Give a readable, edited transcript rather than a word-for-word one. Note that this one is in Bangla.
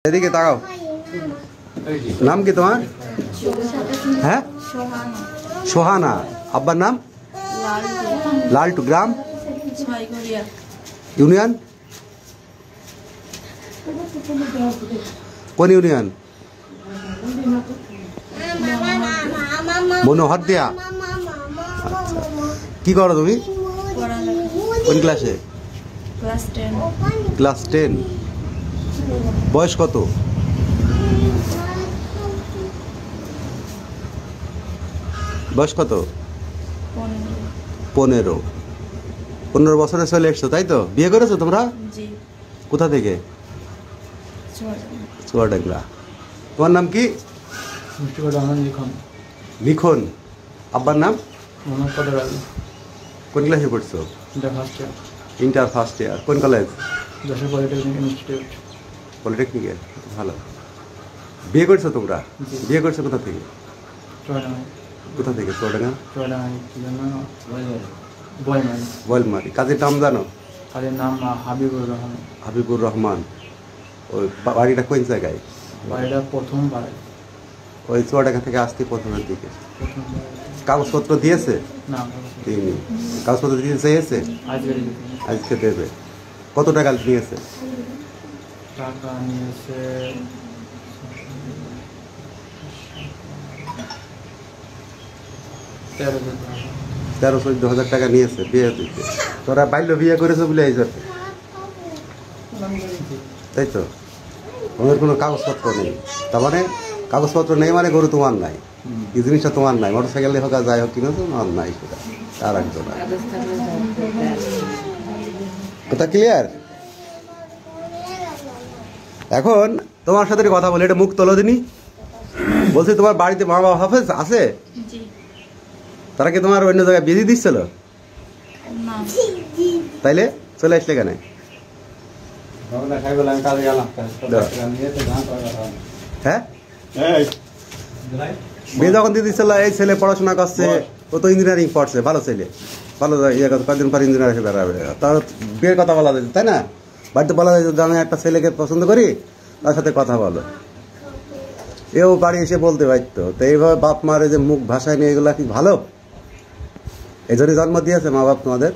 এদিকে তাকাও। নাম কি তোমার? হ্যাঁ, সোহানা। আব্বার নাম? লালটু। গ্রাম? ইউনিয়ন? কোন ইউনিয়ন? মনোহর দিয়া। কি করো তুমি? কোন ক্লাসে? ক্লাস 10। বয়স কত? বয়স কত? 15। 15 বছরে চলে এসছো, তাই তো? বিয়ে করেছো তোমরা? কোথা থেকে? চুয়াডাঙ্গা। তোমার নাম কি? লিখন। আব্বার নাম? কোন ক্লাসে পড়ছো? Inter first year. কোন কলেজ? পলিটেকনিকে। ভালো। বিয়ে করছো তোমরা? বিয়ে করছো কোথা থেকে? কোথা থেকে? চুয়াডাঙ্গা। বয়লমারি। কাজের নাম জানো? কাজের নাম হাবিবুর রহমান। হাবিবুর রহমান। ওই বাড়িটা কোন জায়গায়? বাড়িটা প্রথম বাড়ি, ওই চুয়াডাঙ্গা থেকে আসতে প্রথমের দিকে। কাগজপত্র দিয়েছে? না দিইনি। কাগজপত্র দিতে চেয়েছে? আজকে দেবে। কত টাকা নিয়েছে? টাকা নিয়েছে 13-14 হাজার টাকা নিয়েছে বিয়ে দিতে। তোরা বাল্য বিয়ে করেছো বলে এই জন্য, তাই তো? তোমাদের কোনো কাগজপত্র নেই, তার মানে কাগজপত্র নেই মানে গরু তোমার নাই, এই জিনিসটা তোমার নাই। মোটর সাইকেলে হোক আর যাই হোক কিনা তোমার নাই, সেটা তার একজন। কথা ক্লিয়ার? এখন তোমার সাথে কথা বলে এটা মুখ তোলো দিনি। বলছি তোমার বাড়িতে মা বাবা হাফেজ আছে? তারা কি তোমার অন্য জায়গায় বিয়ে দিচ্ছিল? তাইলে চলে আসলে কেন? হ্যাঁ, বিয়ে যখন দিয়ে দিচ্ছিল, এই ছেলে পড়াশোনা করছে, ও তো ইঞ্জিনিয়ারিং পড়ছে, ভালো ছেলে, ভালো কয়েকদিন পর ইঞ্জিনিয়ার হিসেবে বেড়াবে, তার বিয়ের কথা বলা যায়, তাই না? বাড়িতে বলা যায় যে আমি একটা ছেলেকে পছন্দ করি, তার সাথে কথা বলো। এও বাড়ি এসে বলতে পারতো। তো এইভাবে বাপ মার যে মুখ ভাষায় নিয়ে, এগুলা কি ভালো? এই জন্য জন্ম দিয়েছে মা বাপ তোমাদের?